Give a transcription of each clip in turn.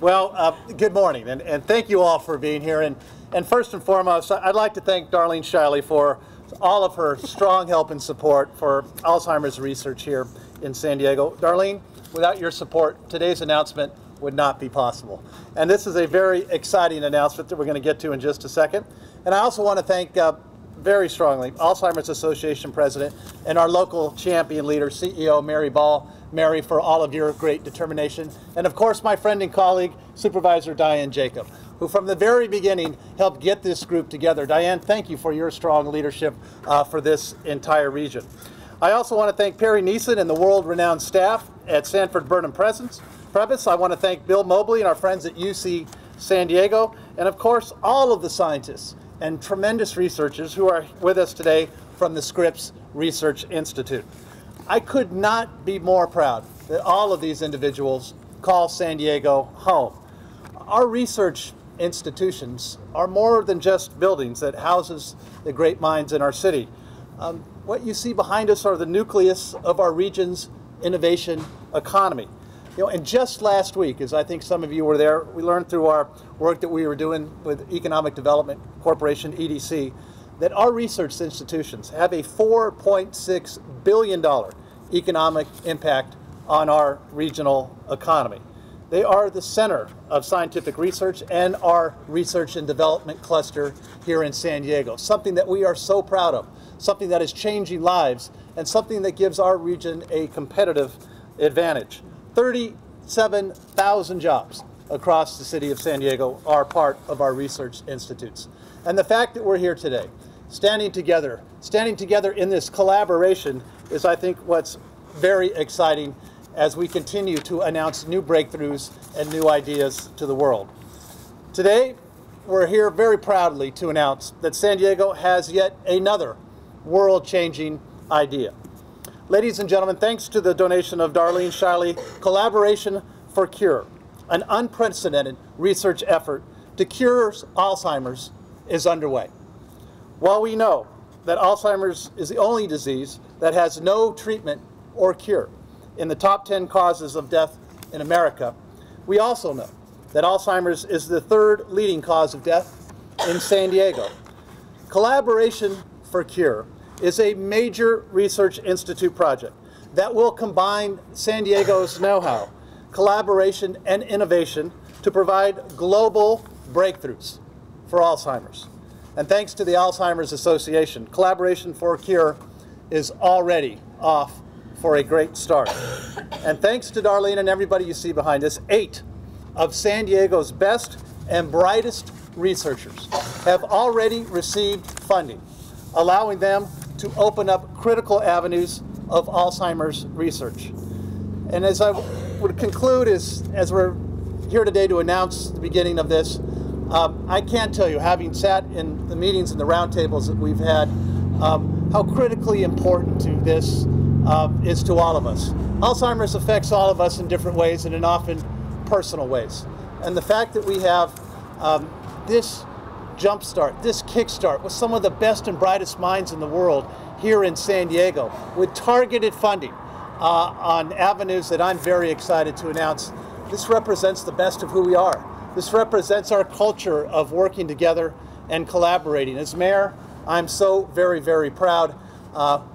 Well, good morning, and thank you all for being here. And first and foremost, I'd like to thank Darlene Shiley for all of her strong help and support for Alzheimer's research here in San Diego. Darlene, without your support, today's announcement would not be possible. And this is a very exciting announcement that we're going to get to in just a second. And I also want to thank very strongly Alzheimer's Association President and our local champion leader, CEO Mary Ball. Mary, for all of your great determination. And of course, my friend and colleague, Supervisor Diane Jacob, who from the very beginning helped get this group together. Diane, thank you for your strong leadership for this entire region. I also want to thank Perry Neeson and the world-renowned staff at Sanford Burnham Previs. I want to thank Bill Mobley and our friends at UC San Diego, and of course, all of the scientists and tremendous researchers who are with us today from the Scripps Research Institute. I could not be more proud that all of these individuals call San Diego home. Our research institutions are more than just buildings that houses the great minds in our city. What you see behind us are the nucleus of our region's innovation economy. You know, and just last week, as I think some of you were there, we learned through our work that we were doing with Economic Development Corporation, EDC, that our research institutions have a $4.6 billion economic impact on our regional economy. They are the center of scientific research and our research and development cluster here in San Diego, something that we are so proud of, something that is changing lives, and something that gives our region a competitive advantage. 37,000 jobs across the city of San Diego are part of our research institutes. And the fact that we're here today, standing together in this collaboration is, I think, what's very exciting as we continue to announce new breakthroughs and new ideas to the world. Today, we're here very proudly to announce that San Diego has yet another world-changing idea. Ladies and gentlemen, thanks to the donation of Darlene Shiley, Collaboration4Cure, an unprecedented research effort to cure Alzheimer's, is underway. While we know that Alzheimer's is the only disease that has no treatment or cure in the top 10 causes of death in America, we also know that Alzheimer's is the third leading cause of death in San Diego. Collaboration4Cure is a major research institute project that will combine San Diego's know-how, collaboration, and innovation to provide global breakthroughs for Alzheimer's. And thanks to the Alzheimer's Association, Collaboration4Cure is already off for a great start. And thanks to Darlene and everybody you see behind us, 8 of San Diego's best and brightest researchers have already received funding, allowing them to open up critical avenues of Alzheimer's research. And as I would conclude, as we're here today to announce the beginning of this, I can't tell you, having sat in the meetings and the roundtables that we've had, how critically important to this is to all of us. Alzheimer's affects all of us in different ways and in often personal ways. And the fact that we have this jumpstart, this kickstart with some of the best and brightest minds in the world here in San Diego with targeted funding on avenues that I'm very excited to announce, this represents the best of who we are. This represents our culture of working together and collaborating. As mayor, I'm so very, very proud.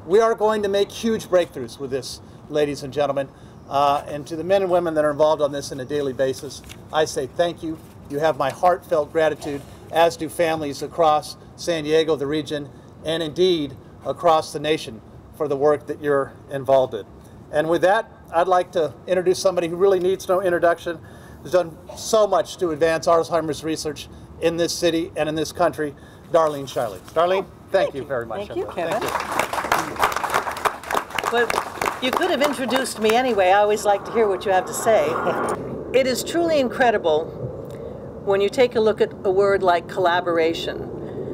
We are going to make huge breakthroughs with this, ladies and gentlemen. And to the men and women that are involved on this on a daily basis, I say thank you. You have my heartfelt gratitude, as do families across San Diego, the region, and indeed across the nation for the work that you're involved in. And with that, I'd like to introduce somebody who really needs no introduction, who's done so much to advance Alzheimer's research in this city and in this country, Darlene Shiley. Darlene, thank you very much. Thank you, Kevin. Thank you. But you could have introduced me anyway. I always like to hear what you have to say. It is truly incredible when you take a look at a word like collaboration.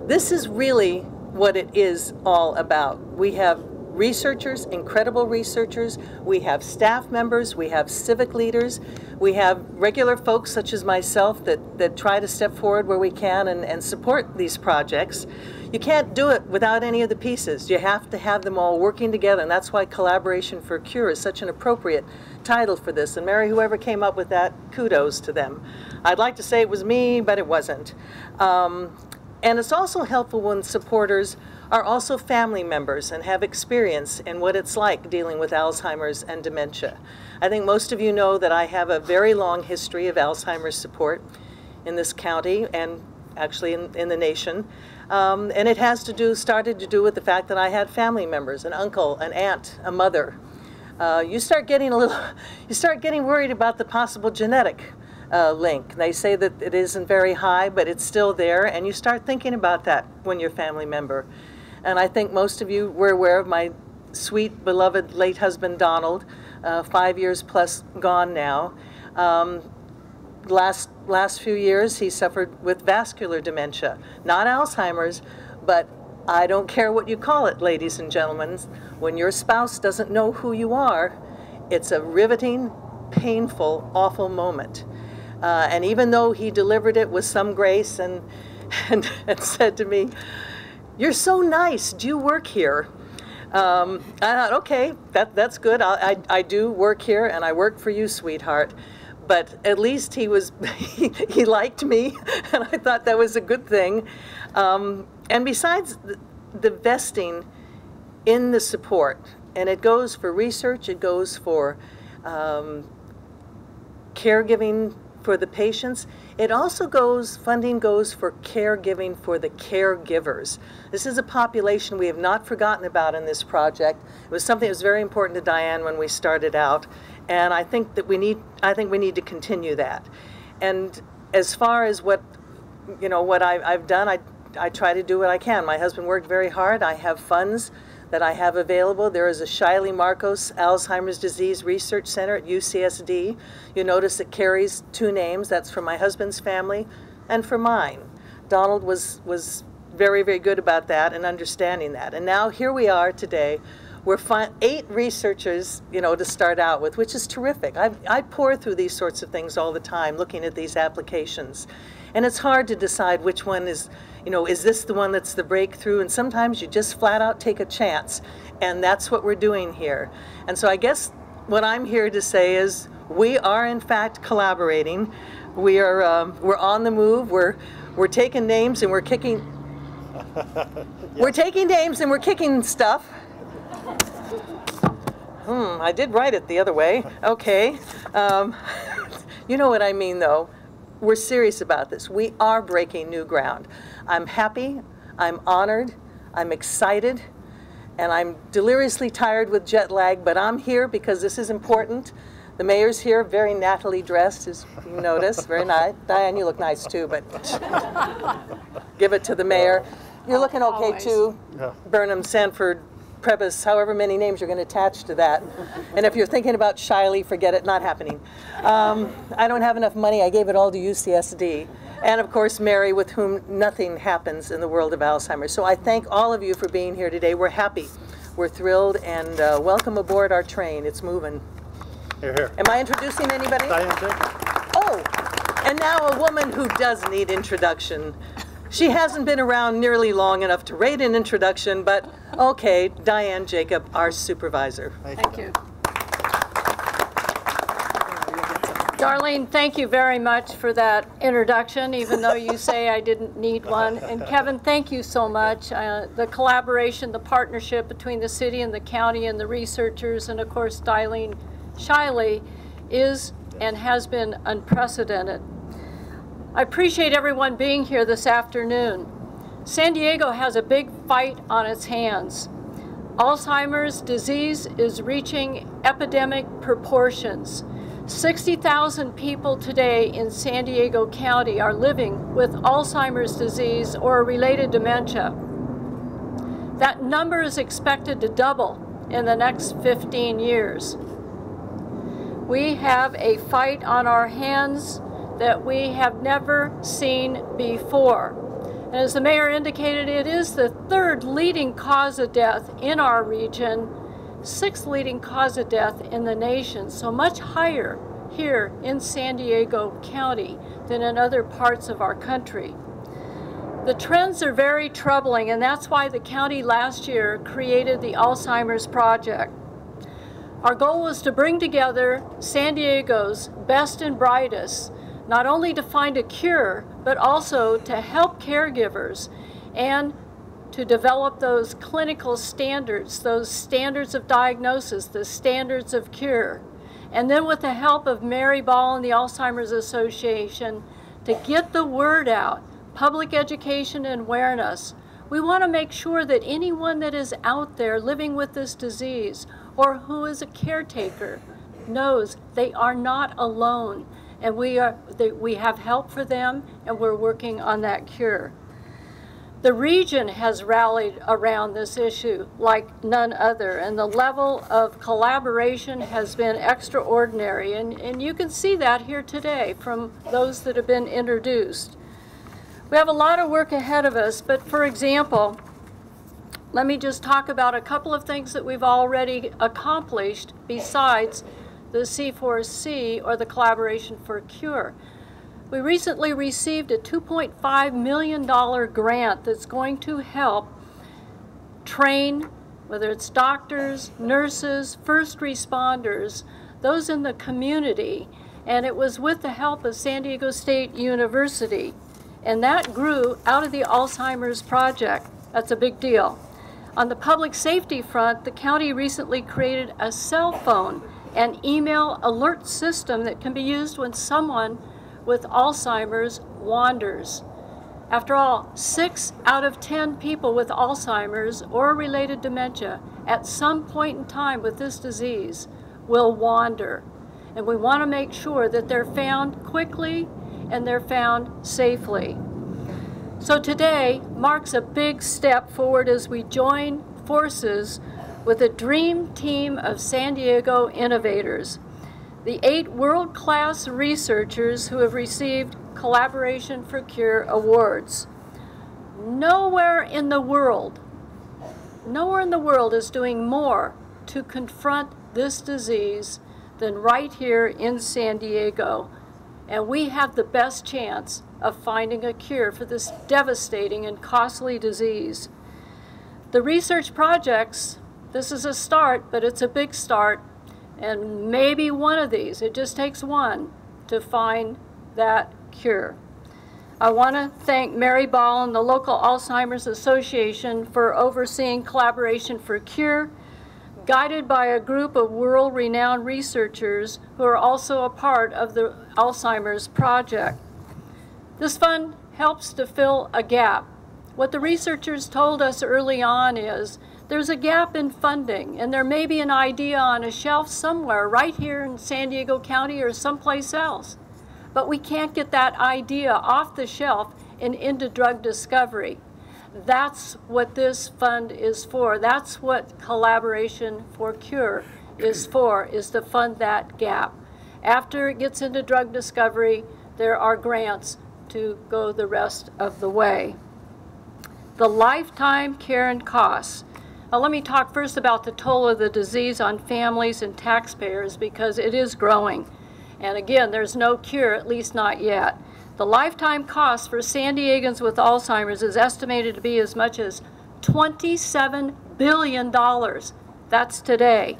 This is really what it is all about. We have researchers, incredible researchers. We have staff members. We have civic leaders. We have regular folks such as myself that try to step forward where we can and support these projects. You can't do it without any of the pieces. You have to have them all working together, and that's why Collaboration4Cure is such an appropriate title for this. And Mary, whoever came up with that, kudos to them. I'd like to say it was me, but it wasn't. And it's also helpful when supporters are also family members and have experience in what it's like dealing with Alzheimer's and dementia. I think most of you know that I have a very long history of Alzheimer's support in this county and actually in the nation. And it has started to do with the fact that I had family members, an uncle, an aunt, a mother. You start getting worried about the possible genetic link. They say that it isn't very high, but it's still there, and you start thinking about that when you're a family member. And I think most of you were aware of my sweet, beloved late husband, Donald, 5 years plus gone now. Last few years, he suffered with vascular dementia. Not Alzheimer's, but I don't care what you call it, ladies and gentlemen. When your spouse doesn't know who you are, it's a riveting, painful, awful moment. And even though he delivered it with some grace and said to me, "You're so nice, do you work here?" I thought, okay, that's good. I do work here, and I work for you, sweetheart. But at least he liked me, and I thought that was a good thing. And besides the vesting in the support, and it goes for research, it goes for caregiving for the patients. It also funding goes for caregiving for the caregivers. This is a population we have not forgotten about in this project. It was something that was very important to Diane when we started out, and I think we need to continue that. And as far as what I've done, I try to do what I can. My husband worked very hard. I have funds that I have available. There is a Shiley Marcos Alzheimer's Disease Research Center at UCSD. You notice it carries 2 names. That's for my husband's family and for mine. Donald was very, very good about that and understanding that. And now here we are today. We're 8 researchers, to start out with, which is terrific. I pour through these sorts of things all the time, looking at these applications. And it's hard to decide which one is this the one that's the breakthrough? And sometimes you just flat out take a chance. And that's what we're doing here. And so I guess what I'm here to say is we are in fact collaborating. We're on the move. We're taking names and we're kicking. Yes. We're taking names and we're kicking stuff. I did write it the other way. Okay. You know what I mean, though. We're serious about this. We are breaking new ground. I'm happy, I'm honored, I'm excited, and I'm deliriously tired with jet lag, but I'm here because this is important. The mayor's here, very nattily dressed, as you notice, very nice. Diane, you look nice too, but give it to the mayor. You're looking okay always. Too. Yeah. Burnham, Sanford, Prebus, however many names you're going to attach to that. And if you're thinking about Shiley, forget it, not happening. I don't have enough money. I gave it all to UCSD. And of course, Mary, with whom nothing happens in the world of Alzheimer's. So I thank all of you for being here today. We're happy. We're thrilled, and welcome aboard our train. It's moving. Here, here. Am I introducing anybody? Diane Jacob. Oh, and now a woman who does need introduction. She hasn't been around nearly long enough to rate an introduction, but okay, Diane Jacob, our supervisor. Thank you. Darlene, thank you very much for that introduction, even though you say I didn't need one. And Kevin, thank you so much. The collaboration, the partnership between the city and the county and the researchers, and of course, Darlene Shiley, is and has been unprecedented. I appreciate everyone being here this afternoon. San Diego has a big fight on its hands. Alzheimer's disease is reaching epidemic proportions. 60,000 people today in San Diego County are living with Alzheimer's disease or related dementia. That number is expected to double in the next 15 years. We have a fight on our hands that we have never seen before. And as the mayor indicated, it is the third leading cause of death in our region, sixth leading cause of death in the nation, so much higher here in San Diego County than in other parts of our country. The trends are very troubling, and that's why the county last year created the Alzheimer's Project. Our goal was to bring together San Diego's best and brightest, not only to find a cure, but also to help caregivers and to develop those clinical standards, those standards of diagnosis, the standards of cure. And then with the help of Mary Ball and the Alzheimer's Association, to get the word out, public education and awareness. We want to make sure that anyone that is out there living with this disease or who is a caretaker knows they are not alone, and we have help for them, and we're working on that cure. The region has rallied around this issue like none other, and the level of collaboration has been extraordinary, and you can see that here today from those that have been introduced. We have a lot of work ahead of us, but for example, let me just talk about a couple of things that we've already accomplished besides the C4C, or the Collaboration4Cure. We recently received a $2.5 million grant that's going to help train, whether it's doctors, nurses, first responders, those in the community, and it was with the help of San Diego State University. And that grew out of the Alzheimer's Project. That's a big deal. On the public safety front, the county recently created a cell phone and email alert system that can be used when someone with Alzheimer's wanders. After all, 6 out of 10 people with Alzheimer's or related dementia at some point in time with this disease will wander. And we want to make sure that they're found quickly and they're found safely. So today marks a big step forward as we join forces with a dream team of San Diego innovators. The 8 world-class researchers who have received Collaboration4Cure awards. Nowhere in the world is doing more to confront this disease than right here in San Diego. And we have the best chance of finding a cure for this devastating and costly disease. The research projects, this is a start, but it's a big start, and maybe one of these, it just takes one to find that cure. I want to thank Mary Ball and the local Alzheimer's Association for overseeing Collaboration4Cure, guided by a group of world-renowned researchers who are also a part of the Alzheimer's Project. This fund helps to fill a gap. What the researchers told us early on is there's a gap in funding, and there may be an idea on a shelf somewhere right here in San Diego County or someplace else, but we can't get that idea off the shelf and into drug discovery. That's what this fund is for. That's what Collaboration4Cure is for, is to fund that gap. After it gets into drug discovery, there are grants to go the rest of the way. The lifetime care and costs. Now let me talk first about the toll of the disease on families and taxpayers, because it is growing. And again, there's no cure, at least not yet. The lifetime cost for San Diegans with Alzheimer's is estimated to be as much as $27 billion. That's today.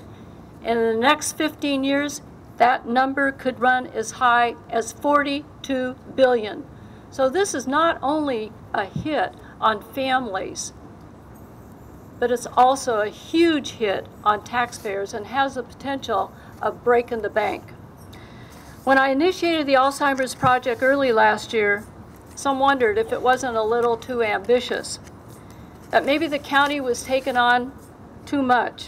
And in the next 15 years, that number could run as high as $42 billion. So this is not only a hit on families, but it's also a huge hit on taxpayers and has the potential of breaking the bank. When I initiated the Alzheimer's Project early last year, some wondered if it wasn't a little too ambitious, that maybe the county was taking on too much.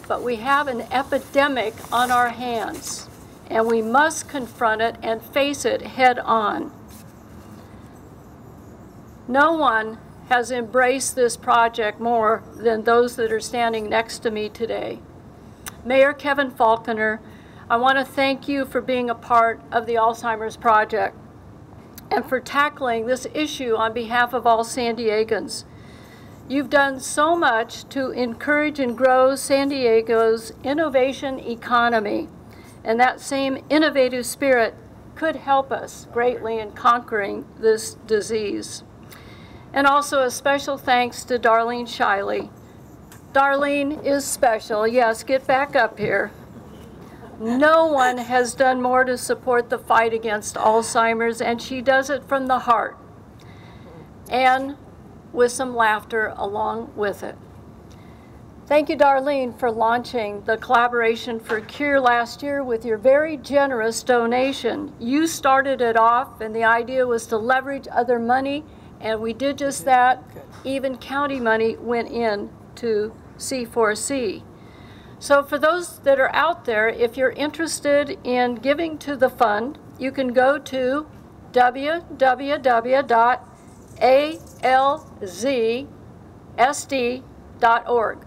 But we have an epidemic on our hands, and we must confront it and face it head on. No one has embraced this project more than those that are standing next to me today. Mayor Kevin Faulconer, I want to thank you for being a part of the Alzheimer's Project. and for tackling this issue on behalf of all San Diegans. You've done so much to encourage and grow San Diego's innovation economy, and that same innovative spirit could help us greatly in conquering this disease. And also a special thanks to Darlene Shiley. Darlene is special. Yes, get back up here. No one has done more to support the fight against Alzheimer's, and she does it from the heart and with some laughter along with it. Thank you, Darlene, for launching the Collaboration4Cure last year with your very generous donation. You started it off, and the idea was to leverage other money, and we did just that. Even county money went in to C4C. So for those that are out there, if you're interested in giving to the fund, you can go to www.alzsd.org.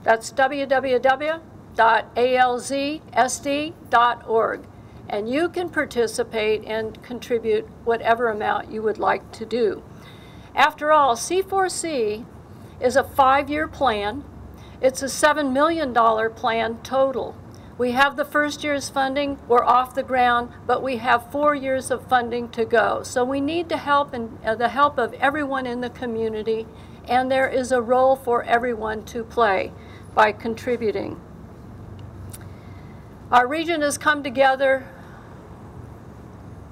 That's www.alzsd.org. And you can participate and contribute whatever amount you would like to do. After all, C4C is a 5-year plan. It's a $7 million plan total. We have the first year's funding, we're off the ground, but we have 4 years of funding to go. So we need the help of everyone in the community, and there is a role for everyone to play by contributing. Our region has come together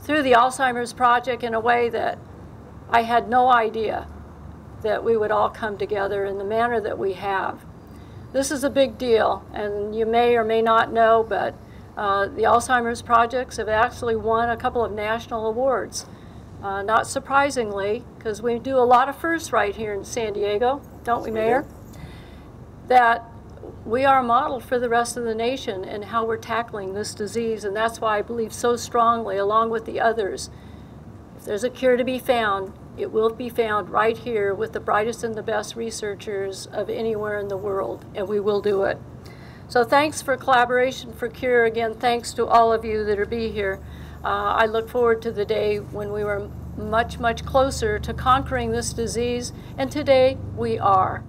through the Alzheimer's Project in a way that I had no idea that we would all come together in the manner that we have. This is a big deal, and you may or may not know, but the Alzheimer's Projects have actually won a couple of national awards. Not surprisingly, because we do a lot of firsts right here in San Diego, don't we, Mayor? That we are a model for the rest of the nation in how we're tackling this disease, and that's why I believe so strongly, along with the others, if there's a cure to be found, it will be found right here with the brightest and the best researchers of anywhere in the world, and we will do it. So thanks for Collaboration4Cure. Again, thanks to all of you that are here. I look forward to the day when we were much, much closer to conquering this disease, and today we are.